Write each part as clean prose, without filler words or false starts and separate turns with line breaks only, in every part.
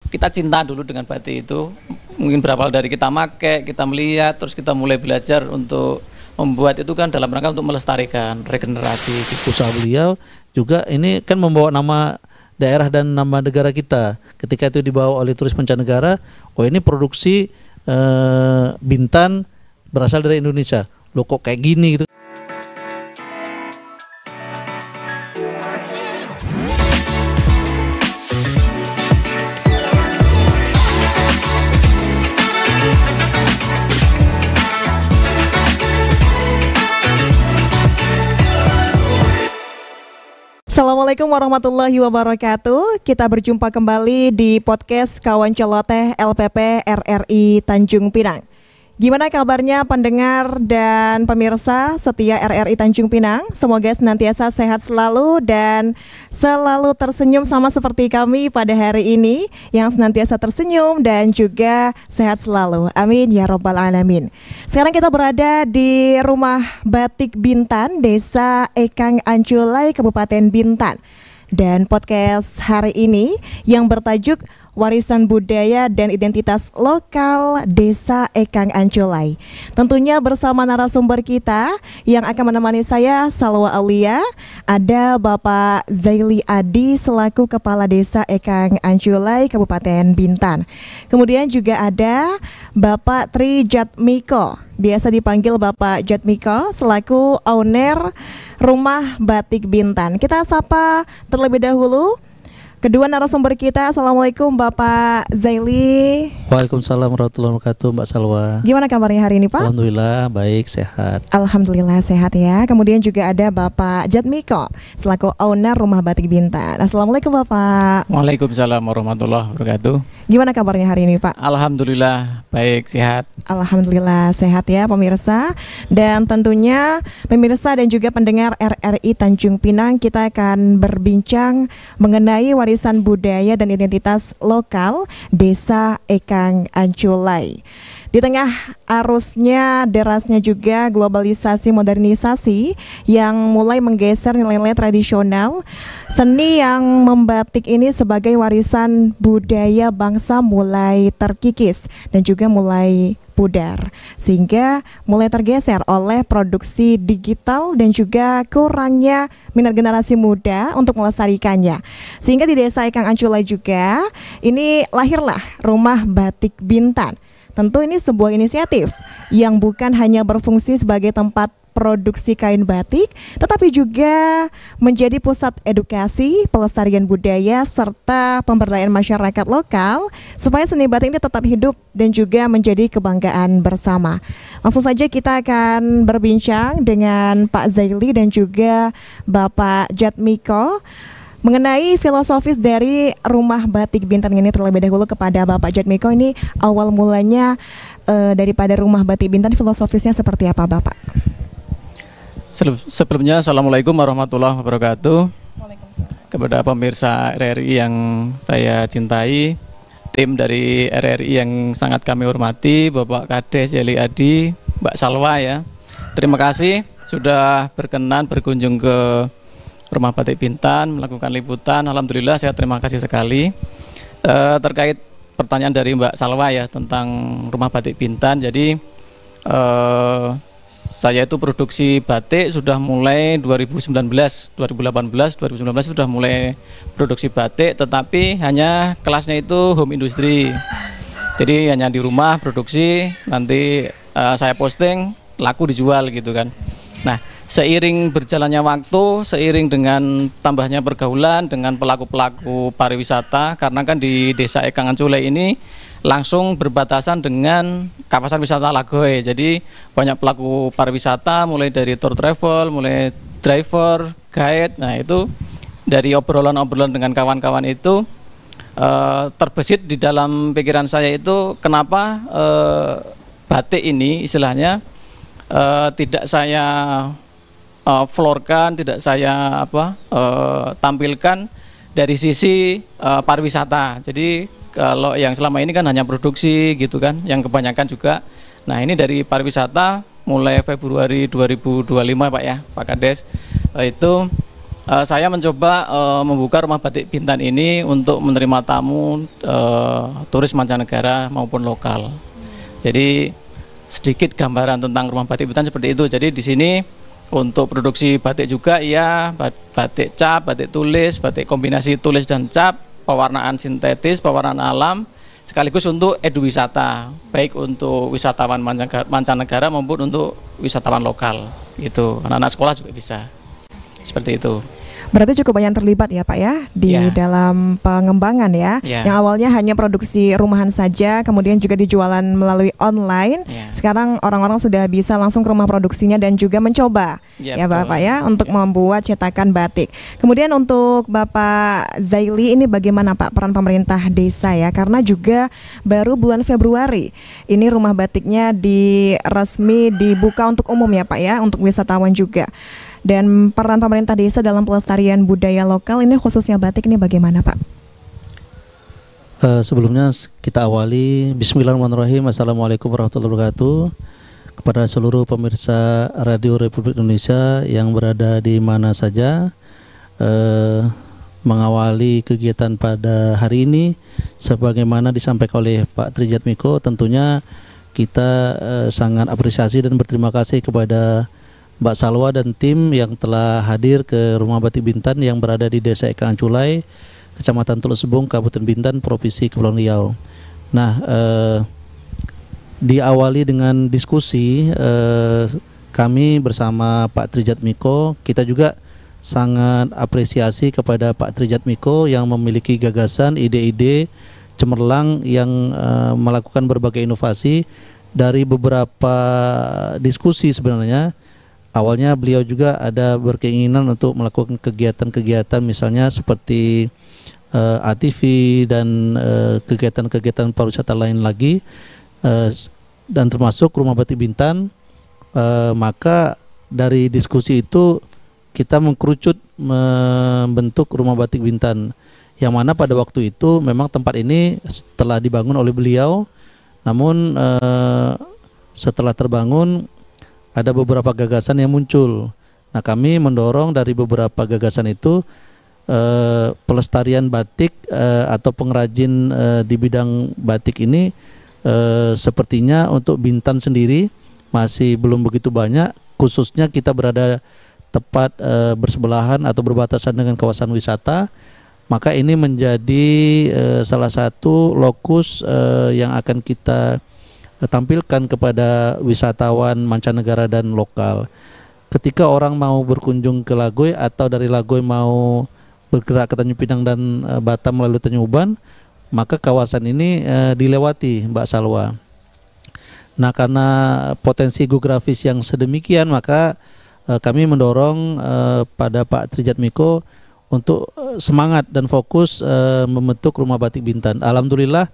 kita cinta dulu dengan batik itu. Mungkin berawal dari kita make, kita melihat, terus kita mulai belajar untuk membuat itu kan dalam rangka untuk melestarikan, regenerasi gitu.
Usaha beliau juga ini kan membawa nama daerah dan nama negara kita. Ketika itu dibawa oleh turis mancanegara, oh ini produksi Bintan berasal dari Indonesia. Loh kok kayak gini gitu.
Assalamualaikum warahmatullahi wabarakatuh. Kita berjumpa kembali di podcast Kawan Celoteh LPP RRI Tanjung Pinang. Gimana kabarnya pendengar dan pemirsa setia RRI Tanjung Pinang? Semoga senantiasa sehat selalu dan selalu tersenyum sama seperti kami pada hari ini, yang senantiasa tersenyum dan juga sehat selalu. Amin ya robbal alamin. Sekarang kita berada di Rumah Batik Bintan, Desa Ekang Anculai, Kabupaten Bintan. Dan podcast hari ini yang bertajuk Warisan Budaya dan Identitas Lokal Desa Ekang Anculai. Tentunya bersama narasumber kita yang akan menemani saya, Salwa Aulia, ada Bapak Zaili Adi selaku Kepala Desa Ekang Anculai, Kabupaten Bintan. Kemudian juga ada Bapak Tri Jatmiko, biasa dipanggil Bapak Jatmiko, selaku owner Rumah Batik Bintan. Kita sapa terlebih dahulu kedua narasumber kita. Assalamualaikum Bapak Zaili.
Waalaikumsalam warahmatullahi wabarakatuh, Mbak Salwa.
Gimana kabarnya hari ini Pak?
Alhamdulillah baik, sehat.
Alhamdulillah sehat ya. Kemudian juga ada Bapak Jatmiko selaku owner Rumah Batik Bintan. Assalamualaikum Bapak.
Waalaikumsalam warahmatullahi wabarakatuh.
Gimana kabarnya hari ini Pak?
Alhamdulillah baik, sehat.
Alhamdulillah sehat ya pemirsa. Dan tentunya pemirsa dan juga pendengar RRI Tanjung Pinang, kita akan berbincang mengenai warisan budaya dan identitas lokal Desa Ekang Anculai. Di tengah arusnya derasnya juga globalisasi modernisasi yang mulai menggeser nilai-nilai tradisional, seni yang membatik ini sebagai warisan budaya bangsa mulai terkikis dan juga mulai pudar, sehingga mulai tergeser oleh produksi digital dan juga kurangnya minat generasi muda untuk melestarikannya. Sehingga di Desa Ekang Anculai juga ini lahirlah Rumah Batik Bintan. Tentu ini sebuah inisiatif yang bukan hanya berfungsi sebagai tempat produksi kain batik, tetapi juga menjadi pusat edukasi, pelestarian budaya, serta pemberdayaan masyarakat lokal supaya seni batik ini tetap hidup dan juga menjadi kebanggaan bersama. Langsung saja kita akan berbincang dengan Pak Zaili dan juga Bapak Jatmiko mengenai filosofis dari Rumah Batik Bintan ini. Terlebih dahulu kepada Bapak Jatmiko, ini awal mulanya daripada Rumah Batik Bintan, filosofisnya seperti apa Bapak?
Sebelumnya Assalamualaikum warahmatullahi wabarakatuh. Kepada pemirsa RRI yang saya cintai, tim dari RRI yang sangat kami hormati, Bapak Kades Zaili Adi, Mbak Salwa ya. Terima kasih sudah berkenan berkunjung ke Rumah Batik Bintan, melakukan liputan. Alhamdulillah saya terima kasih sekali. Terkait pertanyaan dari Mbak Salwa ya tentang Rumah Batik Bintan, jadi saya itu produksi batik sudah mulai 2019, 2018, 2019 sudah mulai produksi batik, tetapi hanya kelasnya itu home industry. Jadi hanya di rumah produksi, nanti saya posting, laku dijual gitu kan. Nah, seiring berjalannya waktu, seiring dengan tambahnya pergaulan dengan pelaku-pelaku pariwisata, karena kan di Desa Ekang Anculai ini langsung berbatasan dengan kawasan wisata Lagoy. Jadi banyak pelaku pariwisata, mulai dari tour travel, mulai driver, guide. Nah itu dari obrolan-obrolan dengan kawan-kawan itu terbesit di dalam pikiran saya itu kenapa batik ini istilahnya tidak saya florkan, tidak saya tampilkan dari sisi pariwisata. Jadi kalau yang selama ini kan hanya produksi gitu kan, yang kebanyakan juga. Nah ini dari pariwisata mulai Februari 2025 Pak ya, Pak Kades, itu Saya mencoba membuka Rumah Batik Bintan ini untuk menerima tamu turis mancanegara maupun lokal. Jadi sedikit gambaran tentang Rumah Batik Bintan seperti itu. Jadi di sini untuk produksi batik juga ya, batik cap, batik tulis, batik kombinasi tulis dan cap, pewarnaan sintetis, pewarnaan alam, sekaligus untuk eduwisata, baik untuk wisatawan mancanegara maupun untuk wisatawan lokal. Gitu. Anak-anak sekolah juga bisa. Seperti itu.
Berarti cukup banyak terlibat ya Pak ya di dalam pengembangan ya. Yang awalnya hanya produksi rumahan saja, kemudian juga dijualan melalui online. Sekarang orang-orang sudah bisa langsung ke rumah produksinya dan juga mencoba ya Bapak ya untuk membuat cetakan batik. Kemudian untuk Bapak Zaili ini bagaimana Pak peran pemerintah desa ya? Karena juga baru bulan Februari ini rumah batiknya resmi dibuka untuk umum ya Pak ya, untuk wisatawan juga. Dan peran pemerintah desa dalam pelestarian budaya lokal ini khususnya batik ini bagaimana Pak?
Sebelumnya kita awali Bismillahirrahmanirrahim. Assalamualaikum warahmatullahi wabarakatuh. Kepada seluruh pemirsa Radio Republik Indonesia yang berada di mana saja, mengawali kegiatan pada hari ini sebagaimana disampaikan oleh Pak Trijatmiko, tentunya kita sangat apresiasi dan berterima kasih kepada Mbak Salwa dan tim yang telah hadir ke Rumah Batik Bintan yang berada di Desa Eka Anculai, Kecamatan Tulus Sebung, Kabupaten Bintan, Provinsi Kepulauan Riau. Nah, diawali dengan diskusi, kami bersama Pak Trijatmiko, kita juga sangat apresiasi kepada Pak Trijatmiko yang memiliki gagasan, ide-ide cemerlang yang melakukan berbagai inovasi. Dari beberapa diskusi sebenarnya, awalnya beliau juga ada berkeinginan untuk melakukan kegiatan-kegiatan misalnya seperti ATV dan kegiatan-kegiatan pariwisata lain lagi, dan termasuk Rumah Batik Bintan. Maka dari diskusi itu kita mengkerucut membentuk Rumah Batik Bintan, yang mana pada waktu itu memang tempat ini telah dibangun oleh beliau, namun setelah terbangun ada beberapa gagasan yang muncul. Nah, kami mendorong dari beberapa gagasan itu pelestarian batik atau pengrajin di bidang batik ini sepertinya untuk Bintan sendiri masih belum begitu banyak, khususnya kita berada tepat bersebelahan atau berbatasan dengan kawasan wisata. Maka ini menjadi salah satu lokus yang akan kita tampilkan kepada wisatawan mancanegara dan lokal. Ketika orang mau berkunjung ke Lagoy atau dari Lagoy mau bergerak ke Tanjung Pinang dan Batam melalui Tanjung Uban, maka kawasan ini dilewati, Mbak Salwa. Nah, karena potensi geografis yang sedemikian, maka kami mendorong pada Pak Trijatmiko untuk semangat dan fokus membentuk Rumah Batik Bintan. Alhamdulillah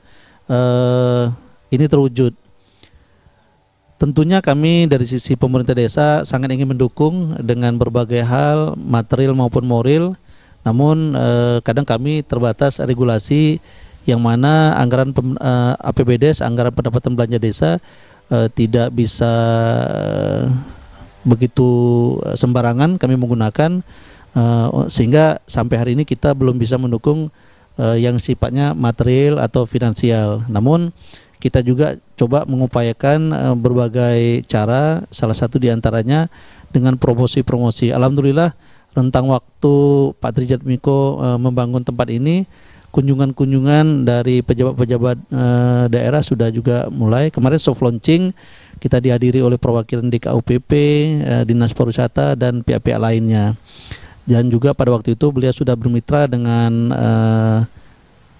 ini terwujud. Tentunya kami dari sisi pemerintah desa sangat ingin mendukung dengan berbagai hal, material maupun moral. Namun kadang kami terbatas regulasi yang mana anggaran APBDes, anggaran pendapatan belanja desa tidak bisa begitu sembarangan kami menggunakan, sehingga sampai hari ini kita belum bisa mendukung yang sifatnya material atau finansial. Namun kita juga coba mengupayakan berbagai cara, salah satu diantaranya dengan promosi-promosi. Alhamdulillah rentang waktu Pak Trijatmiko membangun tempat ini, kunjungan-kunjungan dari pejabat-pejabat daerah sudah juga mulai. Kemarin soft launching kita dihadiri oleh perwakilan DKUPP, Dinas Pariwisata dan pihak-pihak lainnya. Dan juga pada waktu itu beliau sudah bermitra dengan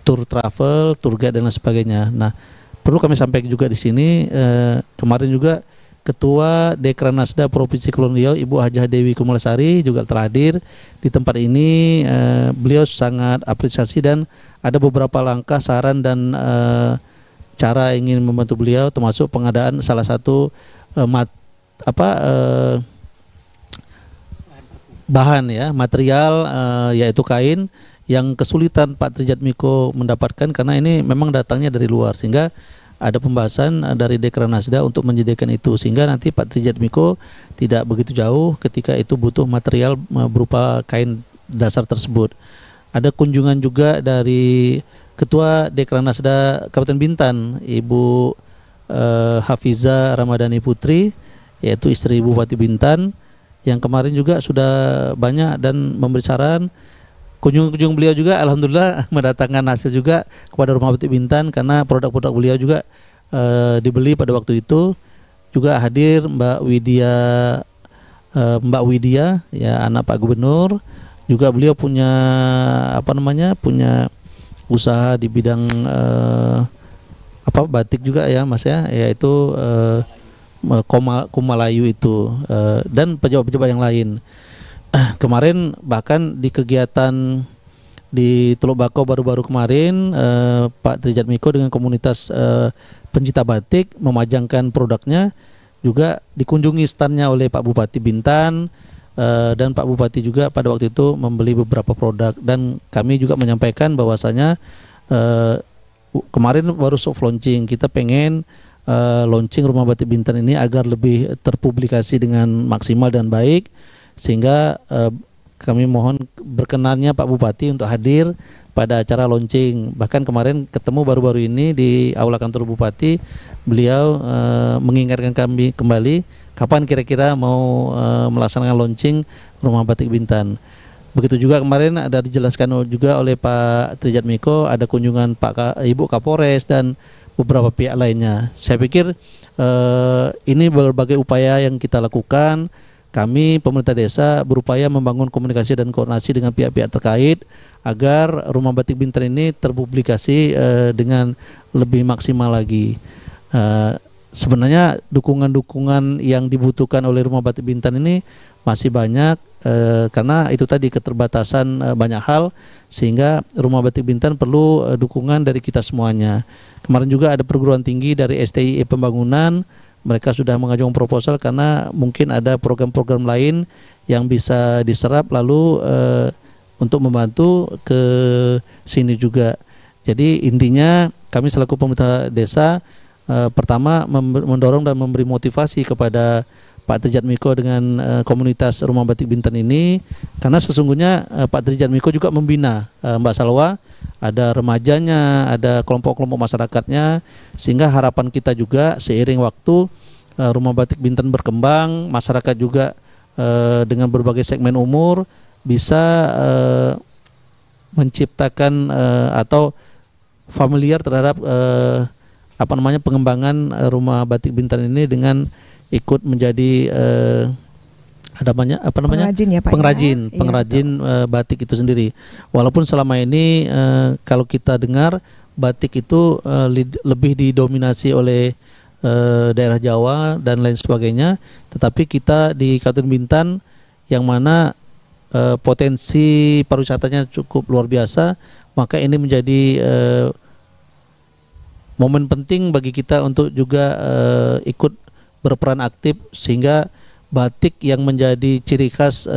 tour travel, tour guide dan lain sebagainya. Nah, perlu kami sampaikan juga di sini, kemarin juga Ketua Dekranasda Provinsi Kepulauan Riau Ibu Hajah Dewi Kumalasari juga telah hadir di tempat ini. Beliau sangat apresiasi dan ada beberapa langkah saran dan cara ingin membantu beliau, termasuk pengadaan salah satu bahan ya, material yaitu kain yang kesulitan Pak Trijatmiko mendapatkan karena ini memang datangnya dari luar, sehingga ada pembahasan dari Dekranasda untuk menyediakan itu, sehingga nanti Pak Trijatmiko tidak begitu jauh ketika itu butuh material berupa kain dasar tersebut. Ada kunjungan juga dari Ketua Dekranasda Kabupaten Bintan, Ibu Hafiza Ramadhani Putri, yaitu istri Bupati Bintan, yang kemarin juga sudah banyak dan memberi saran. Kunjung beliau juga alhamdulillah mendatangkan hasil juga kepada Rumah Batik Bintan, karena produk-produk beliau juga dibeli pada waktu itu. Juga hadir Mbak Widya ya, anak Pak Gubernur. Juga beliau punya punya usaha di bidang batik juga ya Mas ya, yaitu Kumalayu itu, dan pejabat-pejabat yang lain. Kemarin bahkan di kegiatan di Teluk Bako baru-baru kemarin, Pak Trijat Miko dengan komunitas pencinta batik memajangkan produknya, juga dikunjungi standnya oleh Pak Bupati Bintan, dan Pak Bupati juga pada waktu itu membeli beberapa produk. Dan kami juga menyampaikan bahwasanya kemarin baru soft launching, kita pengen launching Rumah Batik Bintan ini agar lebih terpublikasi dengan maksimal dan baik, sehingga kami mohon berkenannya Pak Bupati untuk hadir pada acara launching. Bahkan kemarin ketemu baru-baru ini di aula kantor Bupati, beliau mengingatkan kami kembali kapan kira-kira mau melaksanakan launching Rumah Batik Bintan. Begitu juga kemarin ada dijelaskan juga oleh Pak Trijat Miko, ada kunjungan Ibu Kapolres dan beberapa pihak lainnya. Saya pikir ini berbagai upaya yang kita lakukan. Kami pemerintah desa berupaya membangun komunikasi dan koordinasi dengan pihak-pihak terkait agar Rumah Batik Bintan ini terpublikasi dengan lebih maksimal lagi. Sebenarnya dukungan-dukungan yang dibutuhkan oleh Rumah Batik Bintan ini masih banyak, karena itu tadi keterbatasan banyak hal, sehingga Rumah Batik Bintan perlu dukungan dari kita semuanya. Kemarin juga ada perguruan tinggi dari STI Pembangunan, mereka sudah mengajukan proposal karena mungkin ada program-program lain yang bisa diserap lalu untuk membantu ke sini juga. Jadi intinya kami selaku pemerintah desa pertama mendorong dan memberi motivasi kepada Pak Trijat Miko dengan komunitas Rumah Batik Bintan ini, karena sesungguhnya Pak Trijat Miko juga membina Mbak Salwa, ada remajanya, ada kelompok-kelompok masyarakatnya, sehingga harapan kita juga seiring waktu Rumah Batik Bintan berkembang, masyarakat juga dengan berbagai segmen umur bisa menciptakan atau familiar terhadap pengembangan Rumah Batik Bintan ini dengan ikut menjadi
pengrajin ya Pak,
pengrajin batik itu sendiri. Walaupun selama ini kalau kita dengar batik itu lebih didominasi oleh daerah Jawa dan lain sebagainya, tetapi kita di Kabupaten Bintan yang mana potensi pariwisatanya cukup luar biasa, maka ini menjadi momen penting bagi kita untuk juga ikut berperan aktif, sehingga batik yang menjadi ciri khas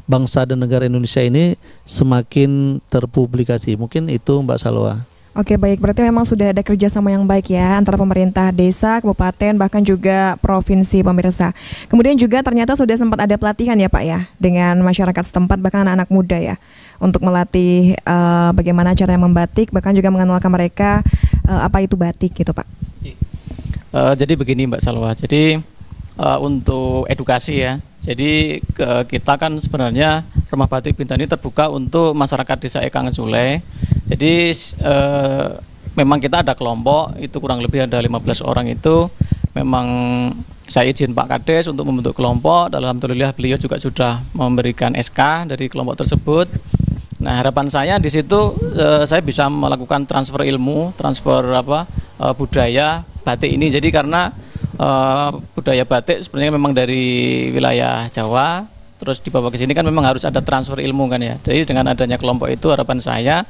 bangsa dan negara Indonesia ini semakin terpublikasi. Mungkin itu Mbak Salwa.
Oke, baik, berarti memang sudah ada kerjasama yang baik ya antara pemerintah desa, kabupaten, bahkan juga provinsi pemirsa. Kemudian juga ternyata sudah sempat ada pelatihan ya Pak ya dengan masyarakat setempat, bahkan anak-anak muda ya, untuk melatih bagaimana cara membatik, bahkan juga mengenalkan mereka apa itu batik gitu Pak.
Jadi begini Mbak Salwa, jadi untuk edukasi ya, jadi kita kan sebenarnya Rumah Batik Bintan ini terbuka untuk masyarakat desa Ekang Sule. Jadi memang kita ada kelompok, itu kurang lebih ada 15 orang itu. Memang saya izin Pak Kades untuk membentuk kelompok. Alhamdulillah beliau juga sudah memberikan SK dari kelompok tersebut. Nah harapan saya di situ saya bisa melakukan transfer ilmu, transfer budaya batik ini. Jadi karena budaya batik sebenarnya memang dari wilayah Jawa, terus dibawa ke sini kan memang harus ada transfer ilmu kan ya. Jadi dengan adanya kelompok itu harapan saya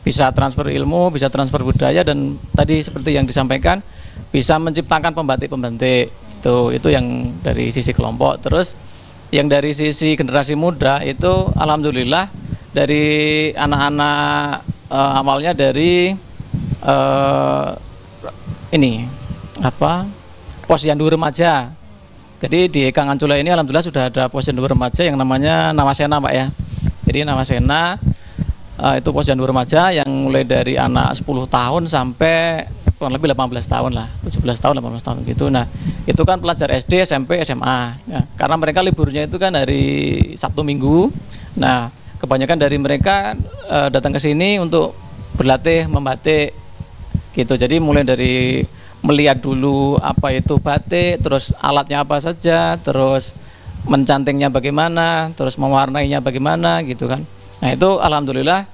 bisa transfer ilmu, bisa transfer budaya, dan tadi seperti yang disampaikan bisa menciptakan pembatik-pembatik itu yang dari sisi kelompok. Terus yang dari sisi generasi muda itu alhamdulillah dari anak-anak awalnya dari posyandu remaja. Jadi di Ekang Ancula ini alhamdulillah sudah ada posyandu remaja yang namanya Nawasena Pak ya. Jadi nama Sena itu posyandu remaja yang mulai dari anak 10 tahun sampai kurang lebih 18 tahun lah, 17 tahun, 18 tahun gitu. Nah, itu kan pelajar SD, SMP, SMA. Ya, karena mereka liburnya itu kan hari Sabtu Minggu. Nah, kebanyakan dari mereka datang ke sini untuk berlatih membatik gitu. Jadi mulai dari melihat dulu apa itu batik, terus alatnya apa saja, terus mencantingnya bagaimana, terus mewarnainya bagaimana gitu kan. Nah, itu alhamdulillah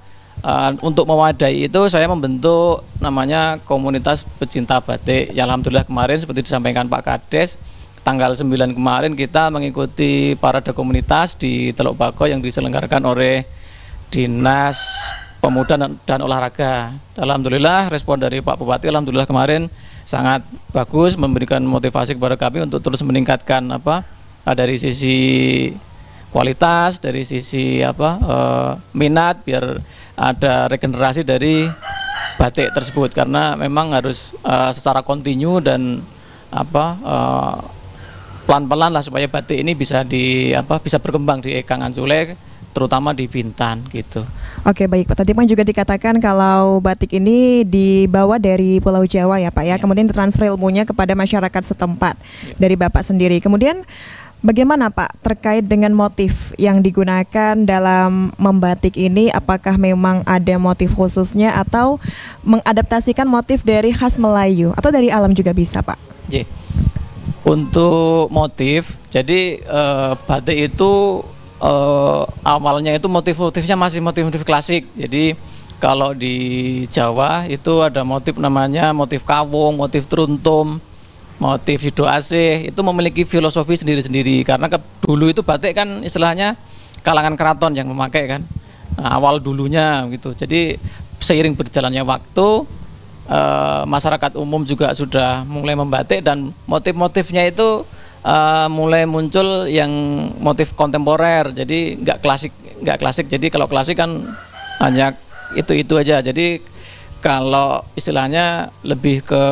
untuk mewadai itu saya membentuk namanya komunitas pecinta batik. Ya alhamdulillah kemarin seperti disampaikan Pak Kades, tanggal 9 kemarin kita mengikuti parade komunitas di Teluk Bako yang diselenggarakan oleh Dinas Pemuda dan Olahraga. Alhamdulillah respon dari Pak Bupati alhamdulillah kemarin sangat bagus, memberikan motivasi kepada kami untuk terus meningkatkan dari sisi kualitas, dari sisi minat, biar ada regenerasi dari batik tersebut, karena memang harus secara kontinu dan pelan-pelan lah supaya batik ini bisa bisa berkembang di Ekangan Sule, terutama di Bintan gitu.
Oke, baik Pak. Tadi Pak juga dikatakan kalau batik ini dibawa dari Pulau Jawa ya Pak ya, kemudian ditransfer ilmunya kepada masyarakat setempat dari Bapak sendiri. Kemudian bagaimana Pak terkait dengan motif yang digunakan dalam membatik ini? Apakah memang ada motif khususnya atau mengadaptasikan motif dari khas Melayu atau dari alam juga bisa Pak?
Untuk motif, jadi batik itu awalnya itu motif-motifnya masih motif-motif klasik. Jadi kalau di Jawa itu ada motif namanya motif kawung, motif truntum, motif sidoasih, itu memiliki filosofi sendiri-sendiri, karena dulu itu batik kan istilahnya kalangan keraton yang memakai kan, awal dulunya gitu. Jadi seiring berjalannya waktu masyarakat umum juga sudah mulai membatik dan motif-motifnya itu mulai muncul yang motif kontemporer, jadi nggak klasik. Jadi kalau klasik kan hanya itu aja. Jadi kalau istilahnya lebih ke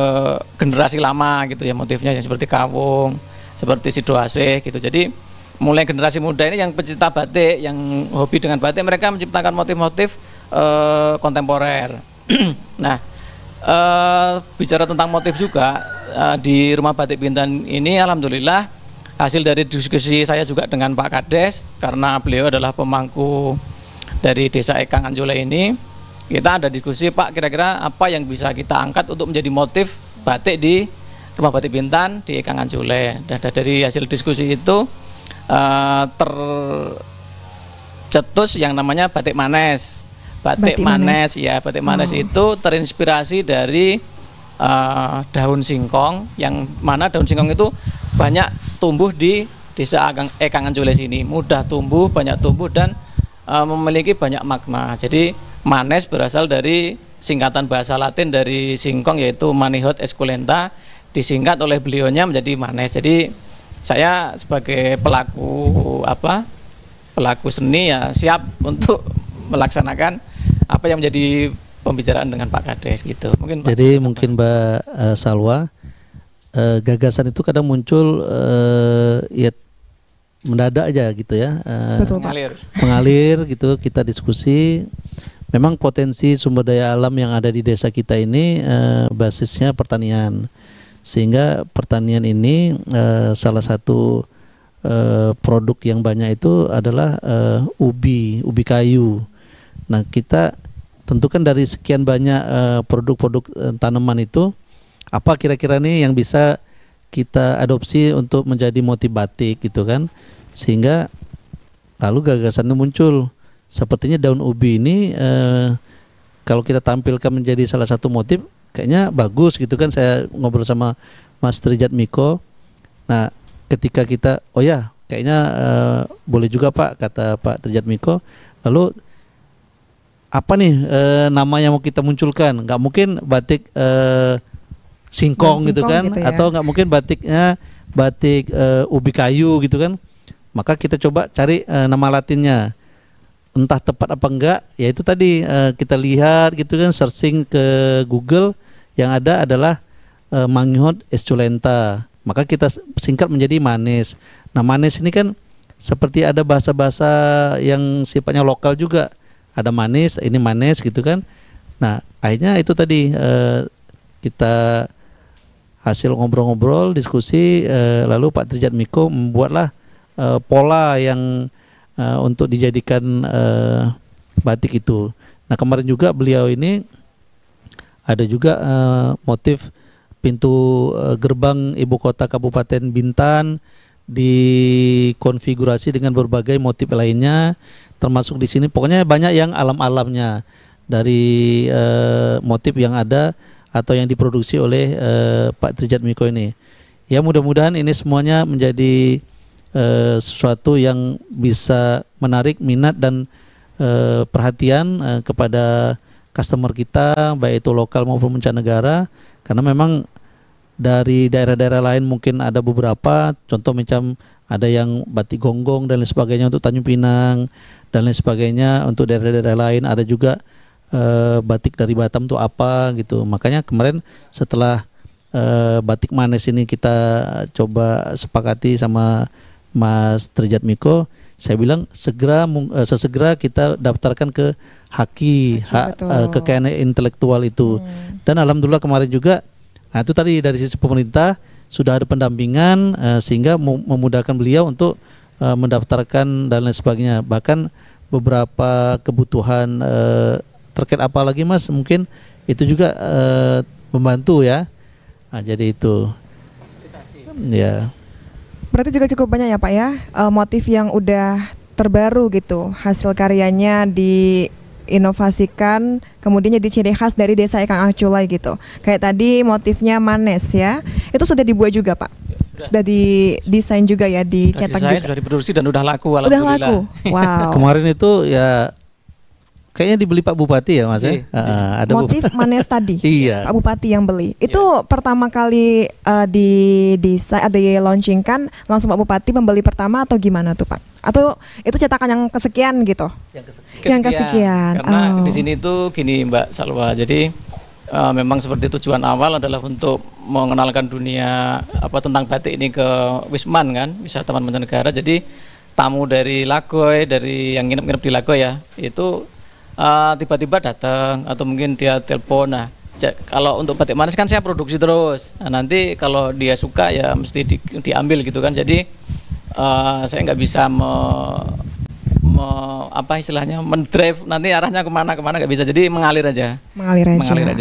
generasi lama gitu ya, motifnya yang seperti kawung, seperti sidoasih gitu. Jadi mulai generasi muda ini yang pecinta batik, yang hobi dengan batik, mereka menciptakan motif-motif kontemporer. Nah, bicara tentang motif juga di Rumah Batik Bintan ini alhamdulillah hasil dari diskusi saya juga dengan Pak Kades, karena beliau adalah pemangku dari Desa Ekangan Sule ini. Kita ada diskusi, Pak, kira-kira apa yang bisa kita angkat untuk menjadi motif batik di Rumah Batik Bintan di Ekangan Sule. Dan dari hasil diskusi itu tercetus yang namanya batik manes. Batik manes ya, batik manes itu terinspirasi dari daun singkong, yang mana daun singkong itu banyak tumbuh di Desa Ekangan Sule sini, mudah tumbuh, banyak tumbuh dan memiliki banyak makna. Jadi manes berasal dari singkatan bahasa Latin dari singkong, yaitu Manihot esculenta, disingkat oleh beliaunya menjadi manes. Jadi saya sebagai pelaku seni ya siap untuk melaksanakan apa yang menjadi pembicaraan dengan Pak Kades gitu. Mungkin
Mbak Salwa, gagasan itu kadang muncul ya mendadak aja gitu ya, mengalir gitu, kita diskusi. Memang potensi sumber daya alam yang ada di desa kita ini basisnya pertanian, sehingga pertanian ini salah satu produk yang banyak itu adalah ubi kayu. Nah, kita tentukan dari sekian banyak produk-produk tanaman itu, apa kira-kira nih yang bisa kita adopsi untuk menjadi motif batik gitu kan, sehingga lalu gagasannya muncul. Sepertinya daun ubi ini kalau kita tampilkan menjadi salah satu motif kayaknya bagus gitu kan. Saya ngobrol sama Mas Trijat Miko. Nah, ketika kita kayaknya boleh juga Pak, kata Pak Trijat Miko. Lalu apa nih nama yang mau kita munculkan? Nggak mungkin batik singkong gitu kan, gitu ya. Atau nggak mungkin batiknya batik ubi kayu gitu kan. Maka kita coba cari nama latinnya. Entah tepat apa enggak, ya itu tadi kita lihat gitu kan, searching ke Google, yang ada adalah Manihot esculenta. Maka kita singkat menjadi manes. Nah, manes ini kan seperti ada bahasa-bahasa yang sifatnya lokal juga. Ada manis, ini manis gitu kan. Nah, akhirnya itu tadi kita hasil ngobrol-ngobrol, diskusi, lalu Pak Trijat Miko membuatlah pola yang untuk dijadikan batik itu. Nah, kemarin juga beliau ini ada juga motif pintu gerbang ibu kota Kabupaten Bintan dikonfigurasi dengan berbagai motif lainnya, termasuk di sini pokoknya banyak yang alam-alamnya dari motif yang ada atau yang diproduksi oleh Pak Trijat Miko ini. Ya, mudah-mudahan ini semuanya menjadi sesuatu yang bisa menarik minat dan perhatian kepada customer kita, baik itu lokal maupun mancanegara, karena memang dari daerah-daerah lain mungkin ada beberapa, contoh macam ada yang batik gonggong dan lain sebagainya untuk Tanjung Pinang dan lain sebagainya, untuk daerah-daerah lain ada juga batik dari Batam tuh apa gitu. Makanya kemarin setelah batik manis ini kita coba sepakati sama Mas Trijat Miko, saya bilang sesegera kita daftarkan ke HAKI, kekayaan intelektual itu. Dan alhamdulillah kemarin juga, nah itu tadi dari sisi pemerintah sudah ada pendampingan sehingga memudahkan beliau untuk mendaftarkan dan lain sebagainya. Bahkan beberapa kebutuhan terkait apa lagi Mas, mungkin itu juga membantu ya. Nah, jadi itu. Ya.
Berarti juga cukup banyak ya Pak ya, motif yang udah terbaru gitu, hasil karyanya diinovasikan, kemudian jadi ciri khas dari desa Ekang Aculai gitu. Kayak tadi motifnya manes ya, itu sudah dibuat juga Pak? Sudah didesain juga ya, dicetak juga?
Sudah diproduksi dan udah laku,
udah laku, wow.
Kemarin itu ya kayaknya dibeli Pak Bupati ya Mas ya? Ada
motif manes tadi,
iya.
Pak Bupati yang beli. Itu pertama kali di-launchingkan langsung Pak Bupati membeli pertama atau gimana tuh Pak? Atau itu cetakan yang kesekian gitu? Yang kesekian.
Karena di sini tuh gini Mbak Salwa, jadi memang seperti tujuan awal adalah untuk mengenalkan dunia tentang batik ini ke Wisman kan, wisatawan mancanegara. Jadi tamu dari Lagoy, dari yang nginep-nginep di Lagoy ya, itu tiba-tiba datang atau mungkin dia telepon. Nah, kalau untuk batik manis kan saya produksi terus. Nah, nanti kalau dia suka ya mesti diambil gitu kan. Jadi saya nggak bisa istilahnya mendrive nanti arahnya kemana nggak bisa. Jadi mengalir aja.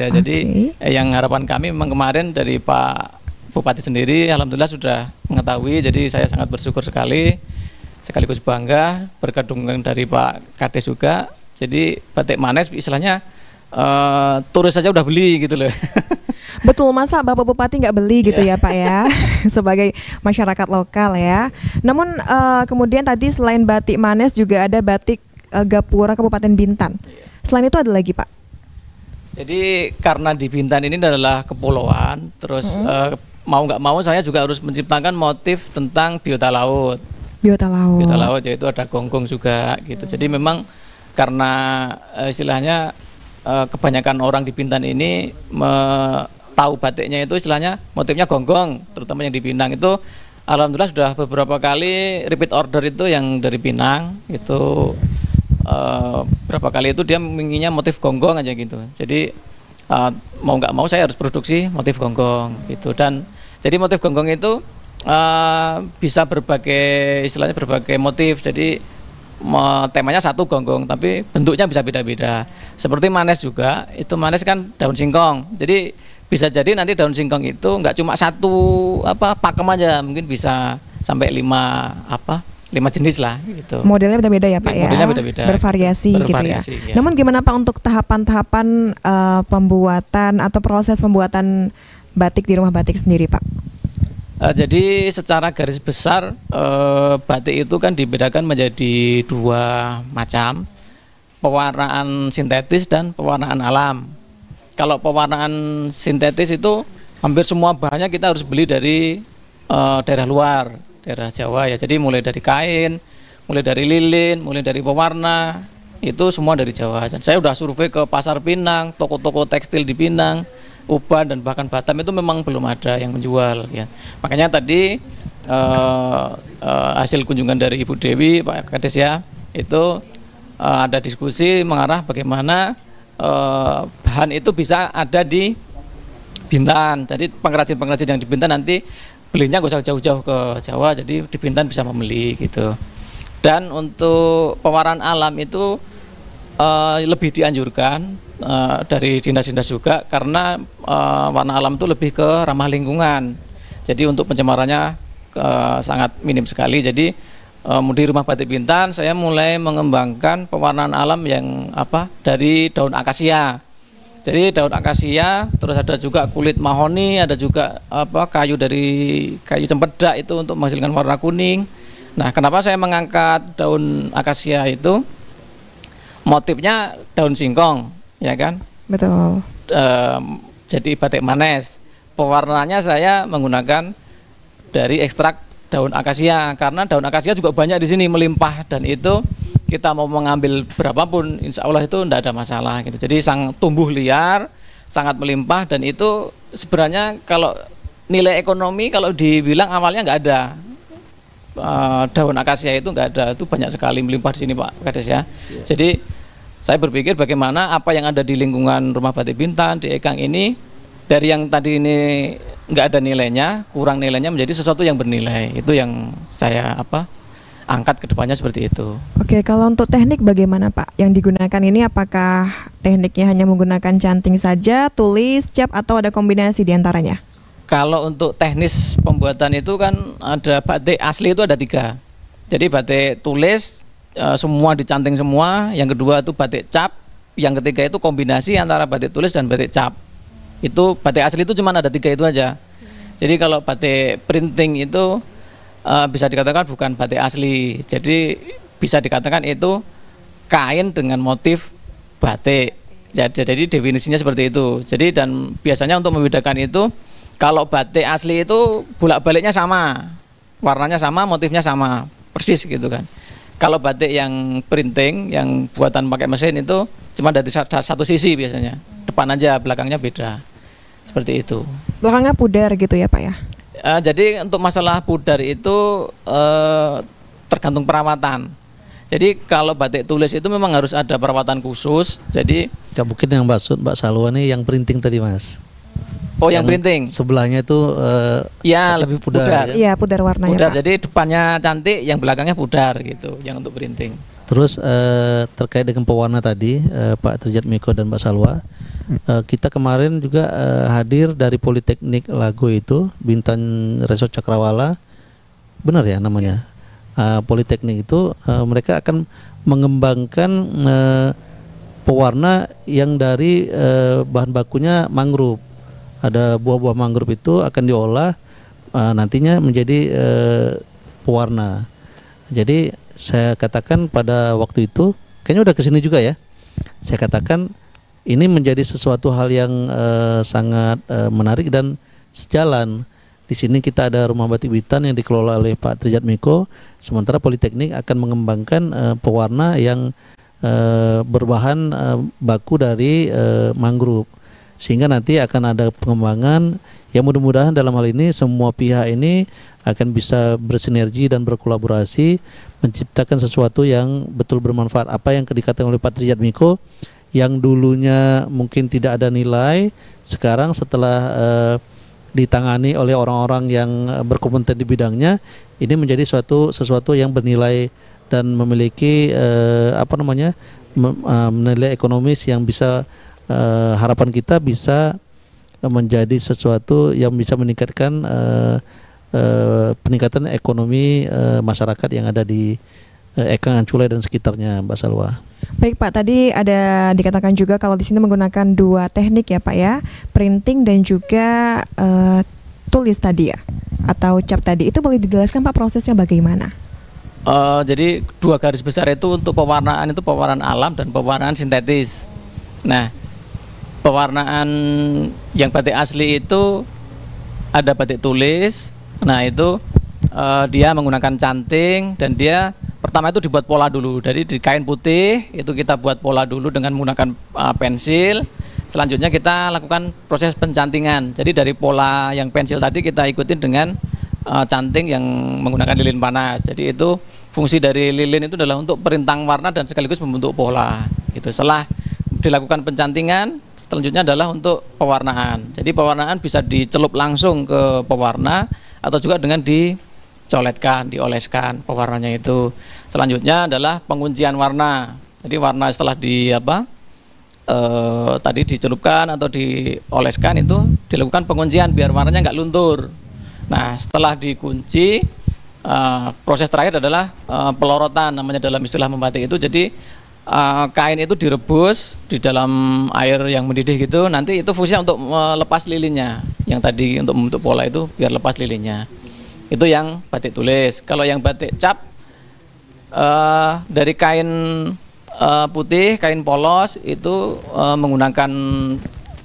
Jadi yang harapan kami memang kemarin dari Pak Bupati sendiri alhamdulillah sudah mengetahui. Jadi saya sangat bersyukur sekali, sekaligus bangga berkat dukungan dari Pak Kades juga. Jadi batik manis istilahnya turis saja udah beli gitu loh.
Betul, masa Bapak Bupati nggak beli gitu ya Pak ya, sebagai masyarakat lokal ya. Namun kemudian tadi selain batik manis juga ada batik Gapura Kabupaten Bintan. Selain itu ada lagi Pak?
Jadi karena di Bintan ini adalah kepulauan, terus mau nggak mau saya juga harus menciptakan motif tentang biota laut. Biota laut yaitu ada gonggong juga gitu. Jadi memang karena istilahnya kebanyakan orang di Bintan ini tahu batiknya itu istilahnya motifnya gonggong, terutama yang di Pinang itu alhamdulillah sudah beberapa kali repeat order itu yang dari Pinang itu berapa kali itu dia menginginnya motif gonggong aja gitu. Jadi mau nggak mau saya harus produksi motif gonggong gitu. Dan jadi motif gonggong itu bisa berbagai motif. Jadi temanya satu gonggong tapi bentuknya bisa beda-beda. Seperti manis juga, itu manis kan daun singkong. Jadi bisa jadi nanti daun singkong itu nggak cuma satu pakem aja, mungkin bisa sampai 5 jenis lah gitu.
Modelnya beda-beda ya Pak ya.
Modelnya beda-beda.
Bervariasi gitu ya. Namun gimana Pak untuk tahapan-tahapan pembuatan atau proses pembuatan batik di rumah batik sendiri Pak?
Jadi secara garis besar batik itu kan dibedakan menjadi 2 macam, pewarnaan sintetis dan pewarnaan alam. Kalau pewarnaan sintetis itu hampir semua bahannya kita harus beli dari daerah luar, daerah Jawa ya. Jadi mulai dari kain, mulai dari lilin, mulai dari pewarna, itu semua dari Jawa. Dan saya udah survei ke pasar Pinang, toko-toko tekstil di Pinang, Uban dan bahkan Batam itu memang belum ada yang menjual ya. Makanya tadi hasil kunjungan dari Ibu Dewi, Pak Kades ya, itu ada diskusi mengarah bagaimana bahan itu bisa ada di Bintan. Jadi pengrajin-pengrajin yang di Bintan nanti belinya nggak usah jauh-jauh ke Jawa, jadi di Bintan bisa membeli gitu. Dan untuk pewarnaan alam itu lebih dianjurkan dari dinas-dinas juga, karena warna alam itu lebih ke ramah lingkungan. Jadi untuk pencemarannya sangat minim sekali. Jadi di Rumah Batik Bintan saya mulai mengembangkan pewarnaan alam yang dari daun akasia. Jadi daun akasia, terus ada juga kulit mahoni, ada juga kayu dari kayu cempedak itu untuk menghasilkan warna kuning. Nah, kenapa saya mengangkat daun akasia itu? Motifnya daun singkong, ya kan?
Betul.
Jadi batik manes. Pewarnanya saya menggunakan dari ekstrak daun akasia, karena daun akasia juga banyak di sini melimpah, dan itu kita mau mengambil berapapun insya Allah itu tidak ada masalah gitu. Jadi tumbuh liar, sangat melimpah, dan itu sebenarnya kalau nilai ekonomi kalau dibilang awalnya nggak ada. Daun akasia itu nggak ada, itu banyak sekali melimpah di sini Pak Kades ya. Jadi saya berpikir bagaimana apa yang ada di lingkungan Rumah Batik Bintan di Ekang ini, dari yang tadi ini nggak ada nilainya, kurang nilainya menjadi sesuatu yang bernilai. Itu yang saya angkat ke depannya seperti itu.
Oke, kalau untuk teknik bagaimana Pak? Yang digunakan ini apakah tekniknya hanya menggunakan canting saja, tulis, cap, atau ada kombinasi diantaranya?
Kalau untuk teknis pembuatan itu kan ada batik asli itu ada 3. Jadi batik tulis semua dicanting semua, yang kedua itu batik cap, yang ketiga itu kombinasi antara batik tulis dan batik cap. Itu batik asli itu cuma ada 3 itu aja. Jadi kalau batik printing itu bisa dikatakan bukan batik asli. Jadi bisa dikatakan itu kain dengan motif batik. Jadi definisinya seperti itu. Jadi dan biasanya untuk membedakan itu, kalau batik asli itu bolak-baliknya sama, warnanya sama, motifnya sama, persis gitu kan. Kalau batik yang printing, yang buatan pakai mesin itu cuma dari satu sisi biasanya, depan aja, belakangnya beda. Seperti itu.
Belakangnya pudar gitu ya Pak ya?
Jadi untuk masalah pudar itu tergantung perawatan. Jadi kalau batik tulis itu memang harus ada perawatan khusus. Jadi
nggak mungkin yang Mbak Salwa nih yang printing tadi Mas.
Oh, yang printing.
Sebelahnya itu
ya lebih pudar.
Iya, pudar warnanya.
Pudar,
Pak.
jadi depannya cantik, yang belakangnya pudar gitu, yang untuk printing.
Terus terkait dengan pewarna tadi Pak Trijat Miko dan Mbak Salwa, kita kemarin juga hadir dari Politeknik Lago itu, Bintan Resort Cakrawala, benar ya namanya? Politeknik itu mereka akan mengembangkan pewarna yang dari bahan bakunya mangrove. Ada buah-buah mangrove itu akan diolah nantinya menjadi pewarna. Jadi saya katakan pada waktu itu, kayaknya udah kesini juga ya, saya katakan ini menjadi sesuatu hal yang sangat menarik dan sejalan. Di sini kita ada Rumah Batik Bintan yang dikelola oleh Pak Trijat Miko, sementara Politeknik akan mengembangkan pewarna yang berbahan baku dari mangrove. Sehingga nanti akan ada pengembangan yang mudah-mudahan dalam hal ini semua pihak ini akan bisa bersinergi dan berkolaborasi menciptakan sesuatu yang betul bermanfaat. Apa yang dikatakan oleh Pak Trijat Miko, yang dulunya mungkin tidak ada nilai, sekarang setelah ditangani oleh orang-orang yang berkompeten di bidangnya, ini menjadi sesuatu yang bernilai dan memiliki nilai ekonomis yang bisa harapan kita bisa menjadi sesuatu yang bisa meningkatkan peningkatan ekonomi masyarakat yang ada di Ekang Anculai dan sekitarnya, Mbak Salwa.
Baik Pak, tadi ada dikatakan juga kalau di sini menggunakan 2 teknik ya Pak ya, printing dan juga tulis tadi ya, atau cap tadi. Itu boleh dijelaskan Pak prosesnya bagaimana?
Jadi 2 garis besar itu untuk pewarnaan itu pewarnaan alam dan pewarnaan sintetis. Nah, pewarnaan yang batik asli itu ada batik tulis. Nah itu dia menggunakan canting, dan dia pertama itu dibuat pola dulu. Jadi di kain putih itu kita buat pola dulu dengan menggunakan pensil. Selanjutnya kita lakukan proses pencantingan. Jadi dari pola yang pensil tadi kita ikutin dengan canting yang menggunakan lilin panas. Jadi itu fungsi dari lilin itu adalah untuk perintang warna dan sekaligus membentuk pola. Gitu. Setelah dilakukan pencantingan, selanjutnya adalah untuk pewarnaan. Jadi pewarnaan bisa dicelup langsung ke pewarna atau juga dengan dicoletkan, dioleskan pewarnanya itu. Selanjutnya adalah penguncian warna. Jadi warna setelah tadi dicelupkan atau dioleskan itu dilakukan penguncian biar warnanya nggak luntur. Nah, setelah dikunci, proses terakhir adalah pelorotan, namanya dalam istilah membatik itu. Jadi kain itu direbus di dalam air yang mendidih gitu. Nanti itu fungsinya untuk melepas lilinnya. Yang tadi untuk membentuk pola itu biar lepas lilinnya. Itu yang batik tulis. Kalau yang batik cap dari kain putih, kain polos itu menggunakan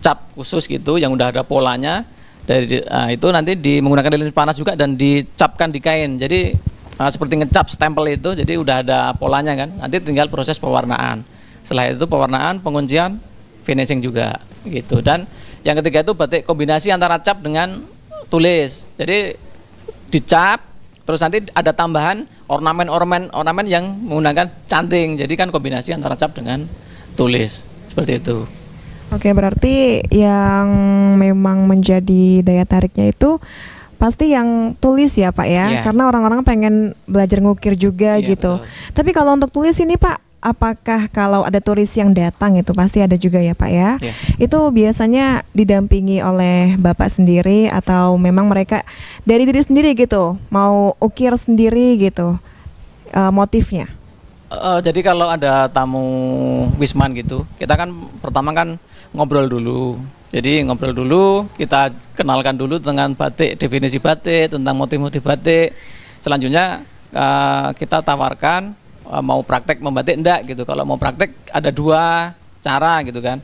cap khusus gitu yang udah ada polanya. Dari itu nanti menggunakan lilin panas juga dan dicapkan di kain. Jadi seperti ngecap stempel itu, jadi udah ada polanya kan. Nanti tinggal proses pewarnaan. Setelah itu pewarnaan, penguncian, finishing juga gitu. Dan yang ketiga itu batik kombinasi antara cap dengan tulis. Jadi dicap, terus nanti ada tambahan ornamen yang menggunakan canting. Jadi kan kombinasi antara cap dengan tulis seperti itu.
Oke, berarti yang memang menjadi daya tariknya itu pasti yang tulis ya Pak ya, karena orang-orang pengen belajar ngukir juga gitu.
Betul.
Tapi kalau untuk tulis ini Pak, apakah kalau ada turis yang datang itu pasti ada juga ya Pak ya? Itu biasanya didampingi oleh Bapak sendiri atau memang mereka dari diri sendiri gitu, mau ukir sendiri gitu motifnya?
Jadi kalau ada tamu wisman gitu, kita kan pertama kan ngobrol dulu. Jadi ngobrol dulu, kita kenalkan dulu dengan batik, definisi batik, tentang motif-motif batik. Selanjutnya kita tawarkan mau praktek membatik enggak gitu. Kalau mau praktek ada dua cara gitu kan.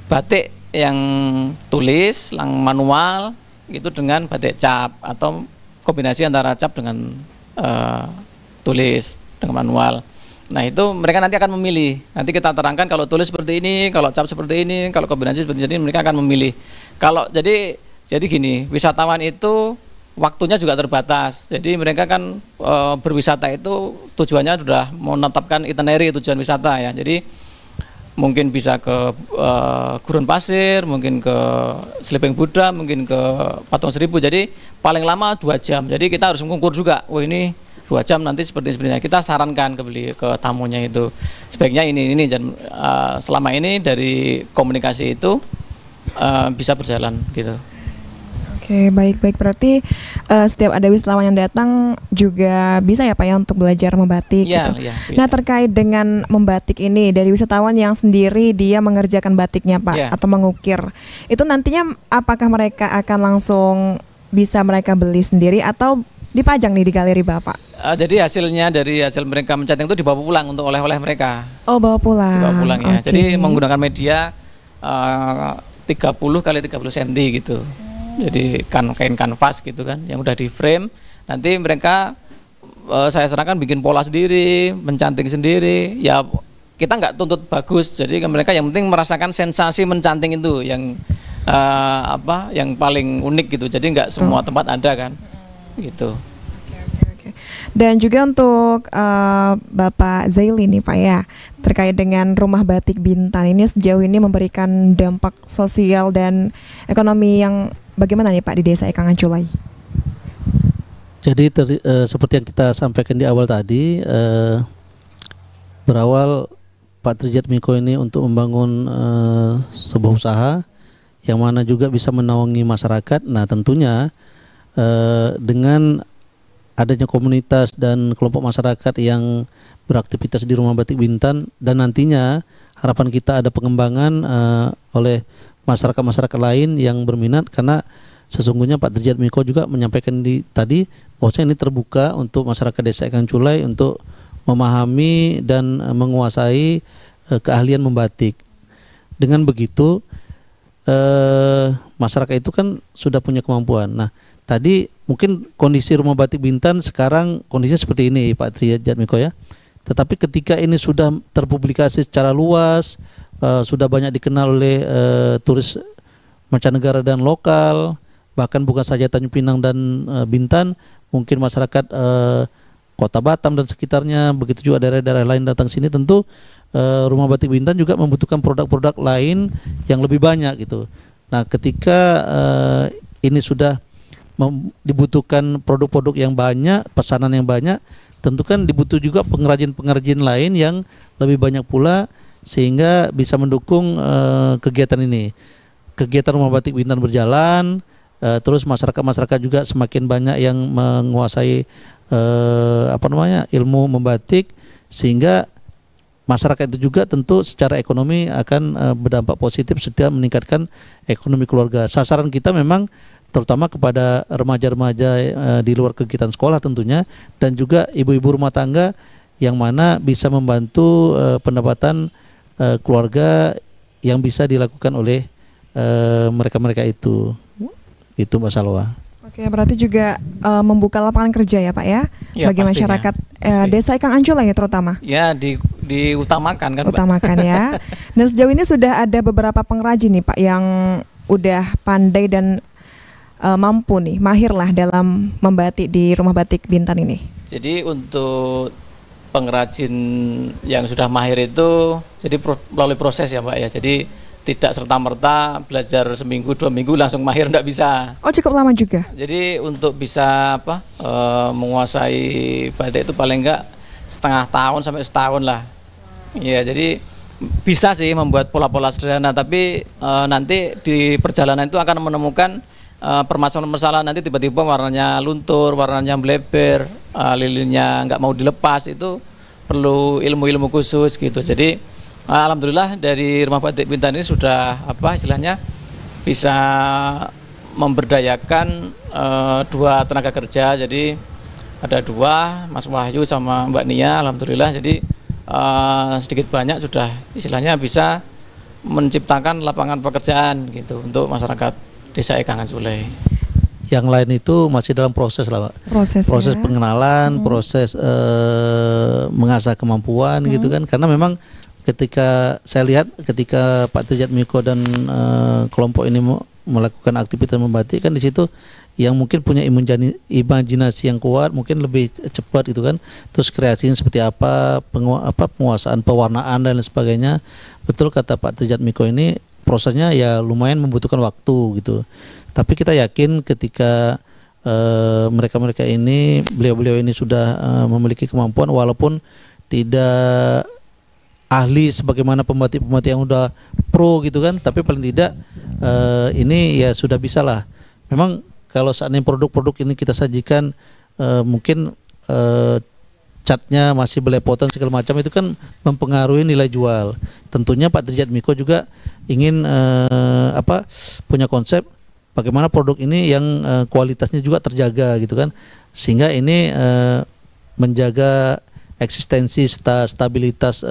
Batik yang tulis, manual itu dengan batik cap atau kombinasi antara cap dengan tulis dengan manual. Nah itu mereka nanti akan memilih. Nanti kita terangkan kalau tulis seperti ini, kalau cap seperti ini, kalau kombinasi seperti ini, mereka akan memilih. Kalau jadi gini, wisatawan itu waktunya juga terbatas. Jadi mereka kan berwisata itu tujuannya sudah menetapkan itinerary tujuan wisata ya. Jadi mungkin bisa ke Gurun Pasir, mungkin ke Sleeping Buddha, mungkin ke Patung Seribu. Jadi paling lama 2 jam. Jadi kita harus mengukur juga. Wah ini 2 jam nanti sepertinya kita sarankan ke tamunya itu sebaiknya ini dan selama ini dari komunikasi itu bisa berjalan gitu.
Oke, baik berarti setiap ada wisatawan yang datang juga bisa ya Pak ya untuk belajar membatik gitu. Nah terkait dengan membatik ini dari wisatawan yang sendiri dia mengerjakan batiknya Pak atau mengukir itu nantinya apakah mereka akan langsung bisa mereka beli sendiri atau dipajang nih di galeri Bapak?
Jadi hasilnya dari hasil mereka mencanting itu dibawa pulang untuk oleh-oleh mereka.
Oh, bawa pulang.
Dibawa pulang ya. Jadi menggunakan media 30 kali 30 cm gitu. Jadi kain kanvas gitu kan yang udah di frame. Nanti mereka saya sarankan bikin pola sendiri, mencanting sendiri. Ya kita nggak tuntut bagus. Jadi mereka yang penting merasakan sensasi mencanting itu yang yang paling unik gitu. Jadi nggak semua tempat ada kan. Gitu.
Oke. Dan juga untuk Bapak Zaili nih Pak ya, terkait dengan Rumah Batik Bintan ini sejauh ini memberikan dampak sosial dan ekonomi yang bagaimana nih Pak di Desa Ekangan Culai?
Jadi seperti yang kita sampaikan di awal tadi, berawal Pak Trijat Miko ini untuk membangun sebuah usaha yang mana juga bisa menaungi masyarakat. Nah tentunya dengan adanya komunitas dan kelompok masyarakat yang beraktivitas di Rumah Batik Bintan dan nantinya harapan kita ada pengembangan oleh masyarakat-masyarakat lain yang berminat, karena sesungguhnya Pak Trijat Miko juga menyampaikan tadi bahwa ini terbuka untuk masyarakat Desa Ekangan Culai untuk memahami dan menguasai keahlian membatik. Dengan begitu masyarakat itu kan sudah punya kemampuan. Nah tadi mungkin kondisi Rumah Batik Bintan sekarang kondisinya seperti ini Pak Trijat Miko ya. Tetapi ketika ini sudah terpublikasi secara luas, sudah banyak dikenal oleh turis mancanegara dan lokal, bahkan bukan saja Tanjung Pinang dan Bintan, mungkin masyarakat Kota Batam dan sekitarnya, begitu juga daerah-daerah lain datang sini, tentu Rumah Batik Bintan juga membutuhkan produk-produk lain yang lebih banyak gitu. Nah, ketika ini sudah dibutuhkan produk-produk yang banyak, pesanan yang banyak, tentu kan dibutuh juga pengrajin-pengrajin lain yang lebih banyak pula, sehingga bisa mendukung kegiatan ini. Kegiatan Rumah Batik Bintan berjalan, terus masyarakat juga semakin banyak yang menguasai ilmu membatik, sehingga masyarakat itu juga tentu secara ekonomi akan berdampak positif setiap meningkatkan ekonomi keluarga. Sasaran kita memang terutama kepada remaja-remaja di luar kegiatan sekolah tentunya, dan juga ibu-ibu rumah tangga yang mana bisa membantu pendapatan keluarga yang bisa dilakukan oleh mereka-mereka itu Mbak Salwa.
Oke, berarti juga membuka lapangan kerja ya Pak ya, bagi
pastinya,
masyarakat Desa Ikang Ancula ya terutama.
Ya, diutamakan kan,
Utamakan ya. Dan sejauh ini sudah ada beberapa pengrajin nih Pak yang udah pandai dan mampu nih, mahir lah dalam membatik di Rumah Batik Bintan ini.
Jadi untuk pengrajin yang sudah mahir itu jadi melalui proses ya Mbak ya. Jadi tidak serta-merta belajar seminggu 2 minggu langsung mahir, enggak bisa.
Oh, cukup lama juga.
Jadi untuk bisa menguasai batik itu paling enggak setengah tahun sampai setahun lah. Ya, jadi bisa sih membuat pola-pola sederhana, tapi nanti di perjalanan itu akan menemukan permasalahan-permasalahan, nanti tiba-tiba warnanya luntur, warnanya bleber, lilinnya nggak mau dilepas, itu perlu ilmu-ilmu khusus gitu. Jadi alhamdulillah dari Rumah Batik Bintan ini sudah istilahnya bisa memberdayakan 2 tenaga kerja. Jadi ada 2, Mas Wahyu sama Mbak Nia, alhamdulillah. Jadi sedikit banyak sudah istilahnya bisa menciptakan lapangan pekerjaan gitu untuk masyarakat Desa Ikang Ancula.
Yang lain itu masih dalam proses lah, Pak. Proses pengenalan, proses mengasah kemampuan gitu kan. Karena memang ketika saya lihat ketika Pak Trijat Miko dan kelompok ini melakukan aktivitas membatik kan, di situ yang mungkin punya imajinasi yang kuat, mungkin lebih cepat gitu kan. Terus kreasinya seperti apa, penguasaan pewarnaan dan lain sebagainya. Betul kata Pak Trijat Miko, ini prosesnya ya lumayan membutuhkan waktu gitu. Tapi kita yakin ketika mereka-mereka ini, beliau-beliau ini sudah memiliki kemampuan, walaupun tidak ahli sebagaimana pembatik-pembatik yang udah pro gitu kan, tapi paling tidak ini ya sudah bisa lah. Memang kalau seandainya produk-produk ini kita sajikan mungkin catnya masih belepotan segala macam, itu kan mempengaruhi nilai jual. Tentunya Pak Trijat Miko juga ingin punya konsep bagaimana produk ini yang kualitasnya juga terjaga gitu kan, sehingga ini menjaga eksistensi stabilitas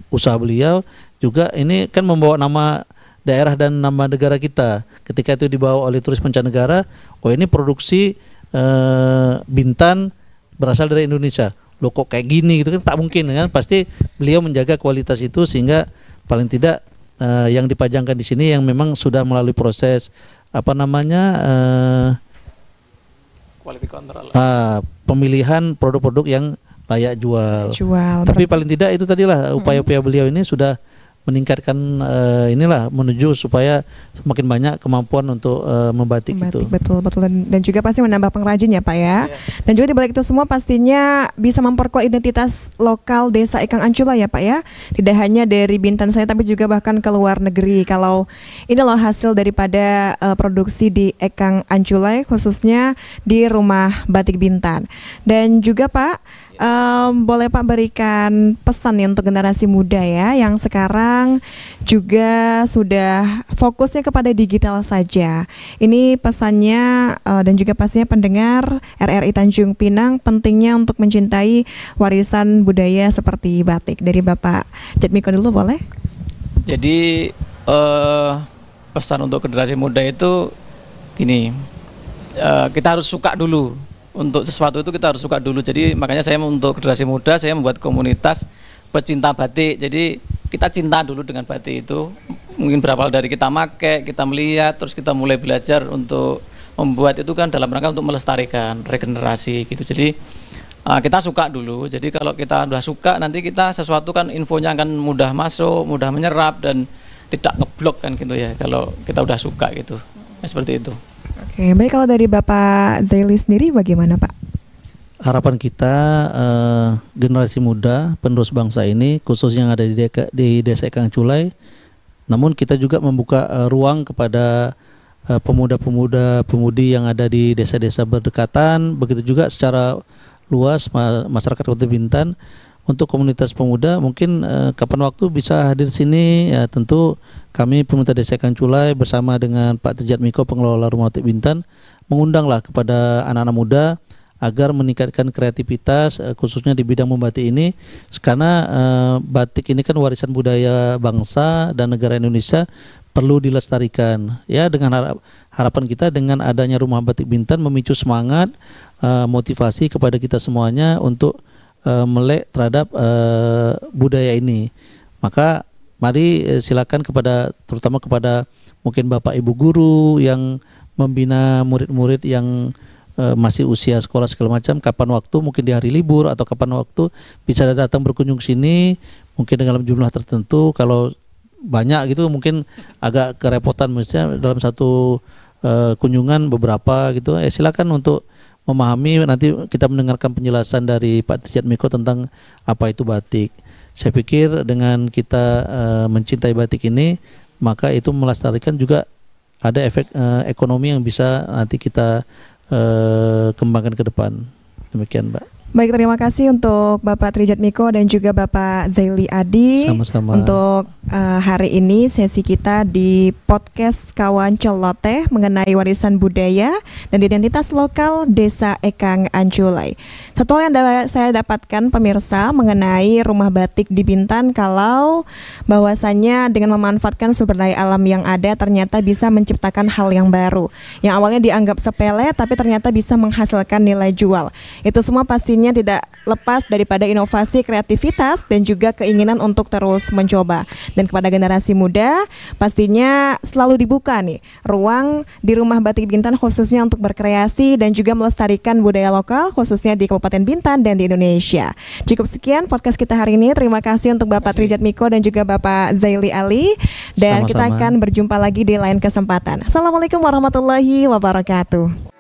usaha beliau. Juga ini kan membawa nama daerah dan nama negara kita. Ketika itu dibawa oleh turis mancanegara, oh ini produksi Bintan berasal dari Indonesia. Loh kok kayak gini gitu kan, tak mungkin kan. Pasti beliau menjaga kualitas itu, sehingga paling tidak yang dipajangkan di sini yang memang sudah melalui proses
quality control.
Pemilihan produk-produk yang layak jual. Tapi paling tidak itu tadilah upaya-upaya beliau ini sudah meningkatkan menuju supaya semakin banyak kemampuan untuk membatik itu.
Betul dan juga pasti menambah pengrajin ya Pak ya. Dan juga di balik itu semua pastinya bisa memperkuat identitas lokal Desa Ikang Ancula ya Pak ya. Tidak hanya dari Bintan saya, tapi juga bahkan ke luar negeri. Kalau ini loh hasil daripada produksi di Ikang Ancula, khususnya di Rumah Batik Bintan. Dan juga Pak, boleh Pak berikan pesan nih untuk generasi muda ya, yang sekarang juga sudah fokusnya kepada digital saja. Ini pesannya dan juga pastinya pendengar RRI Tanjung Pinang, pentingnya untuk mencintai warisan budaya seperti batik. Dari Bapak Trijat Miko dulu boleh?
Jadi pesan untuk generasi muda itu gini, kita harus suka dulu. Untuk sesuatu itu kita harus suka dulu. Jadi makanya saya untuk generasi muda, saya membuat komunitas pecinta batik. Jadi kita cinta dulu dengan batik itu. Mungkin berawal dari kita make, kita melihat, terus kita mulai belajar untuk membuat itu kan dalam rangka untuk melestarikan, regenerasi gitu. Jadi kita suka dulu. Jadi kalau kita udah suka, nanti kita sesuatu kan infonya akan mudah masuk, mudah menyerap dan tidak ngeblok kan gitu ya. Kalau kita udah suka gitu, seperti itu.
Oke, baik, kalau dari Bapak Zaili sendiri bagaimana Pak?
Harapan kita generasi muda penerus bangsa ini khususnya yang ada di Desa Ekang Culai, namun kita juga membuka ruang kepada pemuda-pemudi yang ada di desa-desa berdekatan, begitu juga secara luas masyarakat Kota Bintan. Untuk komunitas pemuda mungkin kapan waktu bisa hadir sini, ya tentu kami pemerintah Desa Ekang Culai bersama dengan Pak Trijat Miko pengelola Rumah Batik Bintan mengundanglah kepada anak-anak muda agar meningkatkan kreativitas khususnya di bidang membatik ini, karena batik ini kan warisan budaya bangsa dan negara Indonesia, perlu dilestarikan. Ya, dengan harapan kita dengan adanya Rumah Batik Bintan memicu semangat, motivasi kepada kita semuanya untuk melek terhadap budaya ini. Maka mari silakan terutama kepada mungkin Bapak Ibu guru yang membina murid-murid yang masih usia sekolah segala macam, kapan waktu mungkin di hari libur atau kapan waktu bisa datang berkunjung sini, mungkin dalam jumlah tertentu. Kalau banyak gitu mungkin agak kerepotan, maksudnya dalam satu kunjungan beberapa gitu. Silakan untuk memahami, nanti kita mendengarkan penjelasan dari Pak Trijat Miko tentang apa itu batik. Saya pikir dengan kita mencintai batik ini, maka itu melestarikan juga ada efek ekonomi yang bisa nanti kita kembangkan ke depan. Demikian, Mbak.
Baik, terima kasih untuk Bapak Trijat Miko dan juga Bapak Zaili Adi.
Sama-sama.
Untuk hari ini sesi kita di podcast Kawan Celoteh mengenai warisan budaya dan identitas lokal Desa Ekang Culai. Satu hal yang saya dapatkan pemirsa mengenai rumah batik di Bintan, kalau bahwasannya dengan memanfaatkan sumber daya alam yang ada ternyata bisa menciptakan hal yang baru, yang awalnya dianggap sepele tapi ternyata bisa menghasilkan nilai jual. Itu semua pastinya tidak lepas daripada inovasi, kreativitas dan juga keinginan untuk terus mencoba. Dan kepada generasi muda pastinya selalu dibuka nih ruang di Rumah Batik Bintan khususnya untuk berkreasi dan juga melestarikan budaya lokal khususnya di Kabupaten Bintan dan di Indonesia. Cukup sekian podcast kita hari ini. Terima kasih untuk Bapak Trijat Miko dan juga Bapak Zaili Ali, dan
Sama-sama.
kita akan berjumpa lagi di lain kesempatan. Assalamualaikum warahmatullahi wabarakatuh.